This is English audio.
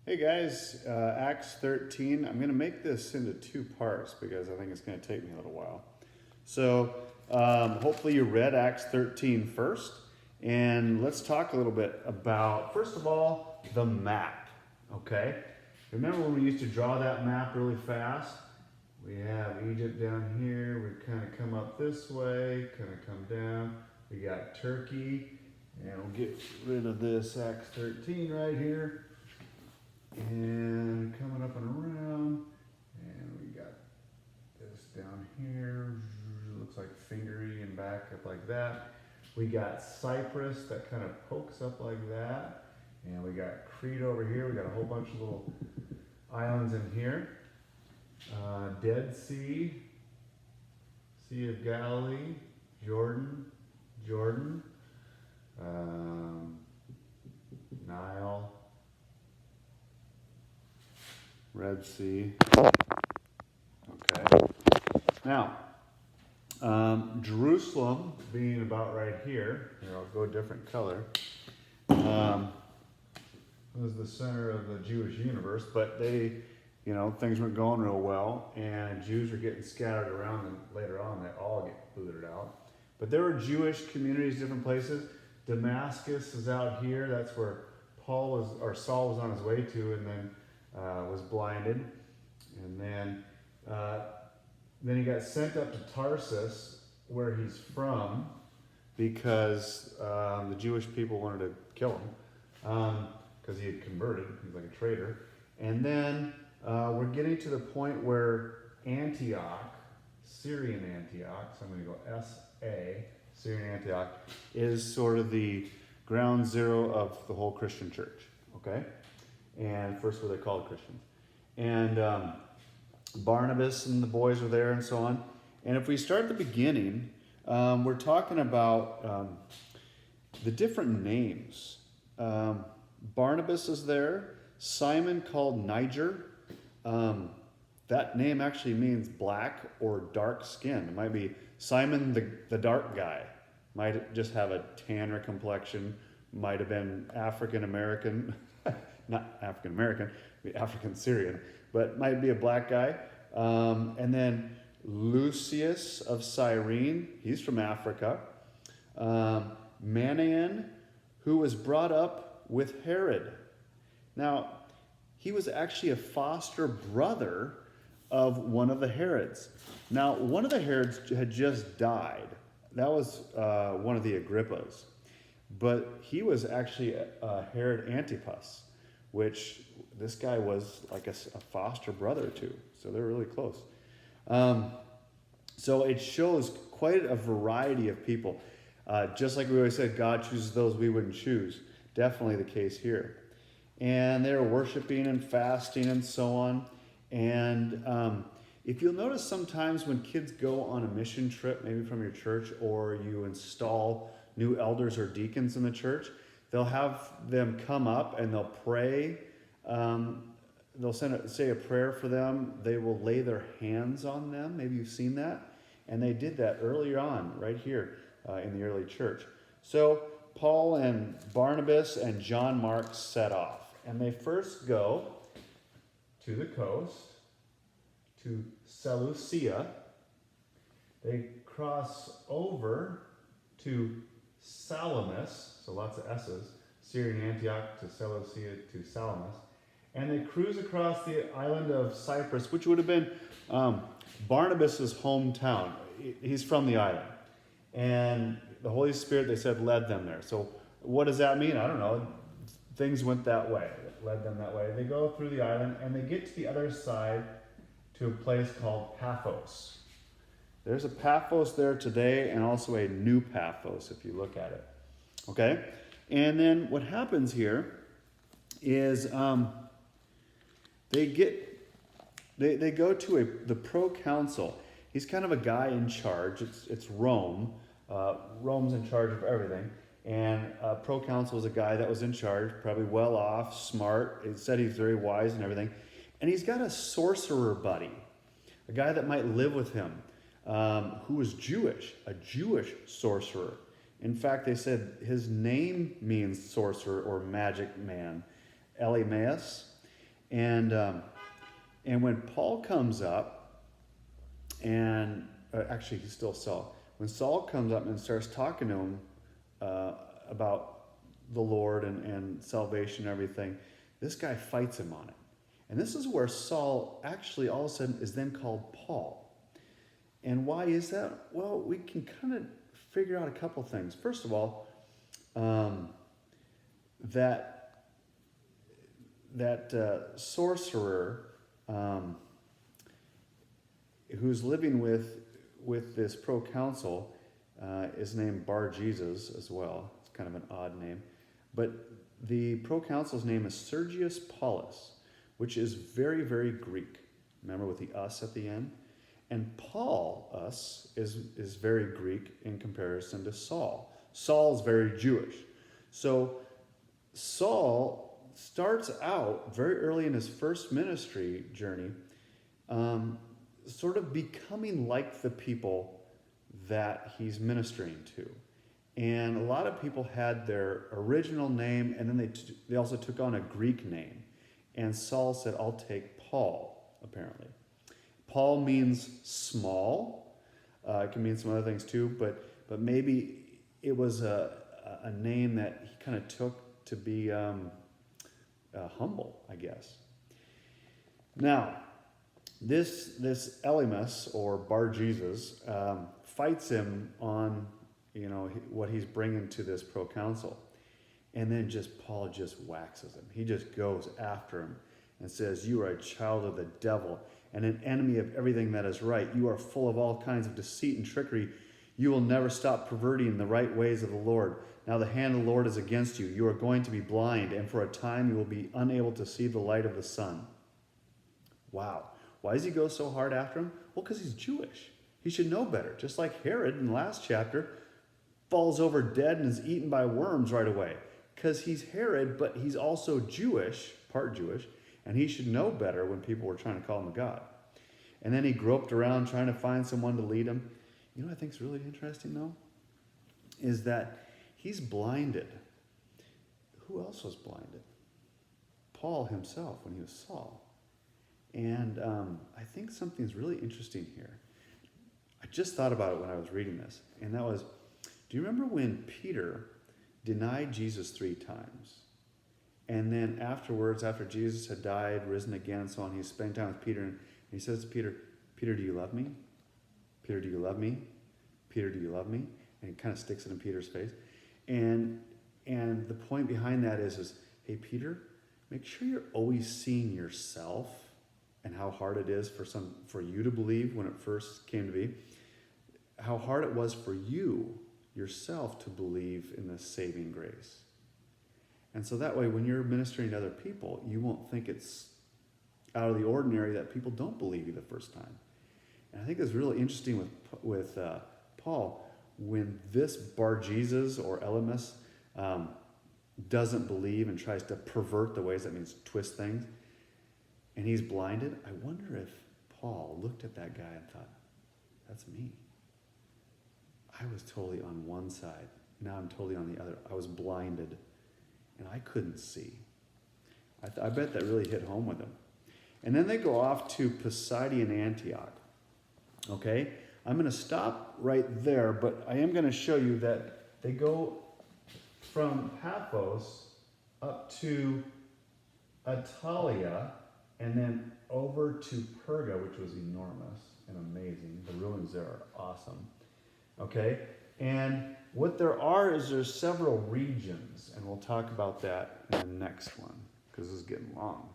Hey guys, Acts 13. I'm going to make this into two parts because I think it's going to take me a little while. So hopefully you read Acts 13 first. And let's talk a little bit about, first of all, the map. Okay? Remember when we used to draw that map really fast? We have Egypt down here. We kind of come up this way, kind of come down. We got Turkey. And we'll get rid of this Acts 13 right here. And coming up and around, and we got this down here, looks like fingery and back up like that. We got Cyprus that kind of pokes up like that, and we got Crete over here. We got a whole bunch of little islands in here. Dead Sea, Sea of Galilee, Jordan, Nile, Red Sea. Okay. Now, Jerusalem being about right here, I'll go a different color, was the center of the Jewish universe, but things weren't going real well, and Jews were getting scattered around, and later on they all get booted out. But there were Jewish communities, different places. Damascus is out here. That's where Saul was on his way to, and then was blinded, and then he got sent up to Tarsus, where he's from, because the Jewish people wanted to kill him because he had converted. He's like a traitor. And then we're getting to the point where Antioch, Syrian Antioch, so I'm going to go S-A, Syrian Antioch, is sort of the ground zero of the whole Christian church, okay? And first where they're called Christians. And Barnabas and the boys were there and so on. And if we start at the beginning, we're talking about the different names. Barnabas is there. Simon called Niger. That name actually means black or dark skin. It might be Simon the dark guy. Might just have a tanner complexion. Might have been African American. Not African American, African Syrian, but might be a black guy. And then Lucius of Cyrene, he's from Africa. Manaen, who was brought up with Herod. Now, he was actually a foster brother of one of the Herods. Now, one of the Herods had just died. That was one of the Agrippas. But he was actually Herod Antipas, which this guy was like a foster brother to. So they're really close. So it shows quite a variety of people. Just like we always said, God chooses those we wouldn't choose. Definitely the case here. And they were worshiping and fasting and so on. And if you'll notice sometimes when kids go on a mission trip, maybe from your church, or you install new elders or deacons in the church, they'll have them come up and they'll pray. They'll say a prayer for them. They will lay their hands on them. Maybe you've seen that. And they did that earlier on, right here in the early church. So Paul and Barnabas and John Mark set off. And they first go to the coast, to Seleucia. They cross over to Salamis, so lots of S's, Syrian Antioch to Seleucia to Salamis. And they cruise across the island of Cyprus, which would have been Barnabas' hometown. He's from the island. And the Holy Spirit, they said, led them there. So what does that mean? I don't know. Things went that way. It led them that way. They go through the island, and they get to the other side to a place called Paphos. There's a Paphos there today, and also a new Paphos if you look at it. Okay? And then what happens here is they go to the proconsul. He's kind of a guy in charge. It's Rome. Rome's in charge of everything. And proconsul is a guy that was in charge, probably well off, smart. It said he's very wise and everything. And he's got a sorcerer buddy, a guy that might live with him, who was Jewish, a Jewish sorcerer. In fact, they said his name means sorcerer or magic man, Elymaeus. And when Paul comes up, and actually he's still Saul. When Saul comes up and starts talking to him about the Lord and salvation and everything, this guy fights him on it. And this is where Saul actually all of a sudden is then called Paul. And why is that? Well, we can kind of figure out a couple things. First of all, that sorcerer who's living with this proconsul is named Bar Jesus as well. It's kind of an odd name. But the proconsul's name is Sergius Paulus, which is very, very Greek. Remember with the us at the end? And Paul, us, is very Greek in comparison to Saul. Saul's very Jewish. So Saul starts out very early in his first ministry journey, sort of becoming like the people that he's ministering to. And a lot of people had their original name, and then they also took on a Greek name. And Saul said, I'll take Paul, apparently. Paul means small. It can mean some other things too, but maybe it was a name that he kind of took to be humble, I guess. Now, this Elymas, or Bar Jesus, fights him on what he's bringing to this proconsul. And then Paul just waxes him. He just goes after him and says, you are a child of the devil and an enemy of everything that is right. You are full of all kinds of deceit and trickery. You will never stop perverting the right ways of the Lord. Now the hand of the Lord is against you. You are going to be blind, and for a time you will be unable to see the light of the sun. Wow. Why does he go so hard after him? Well, because he's Jewish. He should know better. Just like Herod in the last chapter falls over dead and is eaten by worms right away. Because he's Herod, but he's also Jewish, part Jewish, and he should know better when people were trying to call him a god. And then he groped around trying to find someone to lead him. You know what I think is really interesting, though? Is that he's blinded. Who else was blinded? Paul himself when he was Saul. And I think something's really interesting here. I just thought about it when I was reading this. And that was, do you remember when Peter denied Jesus 3 times? And then afterwards, after Jesus had died, risen again, and so on, he spent time with Peter, and he says to Peter, Peter, do you love me? Peter, do you love me? Peter, do you love me? And he kind of sticks it in Peter's face. And the point behind that is, hey, Peter, make sure you're always seeing yourself and how hard it is for you to believe when it first came to be, how hard it was for you yourself to believe in this saving grace. And so that way, when you're ministering to other people, you won't think it's out of the ordinary that people don't believe you the first time. And I think it's really interesting with Paul, when this Bar Jesus or Elymas doesn't believe and tries to pervert the ways, that means twist things, and he's blinded. I wonder if Paul looked at that guy and thought, that's me. I was totally on one side. Now I'm totally on the other. I was blinded, and I couldn't see. I bet that really hit home with him. And then they go off to Pisidian Antioch. Okay? I'm going to stop right there, but I am going to show you that they go from Paphos up to Attalia, and then over to Perga, which was enormous and amazing. The ruins there are awesome. Okay? And what there's several regions, and we'll talk about that in the next one, because this is getting long.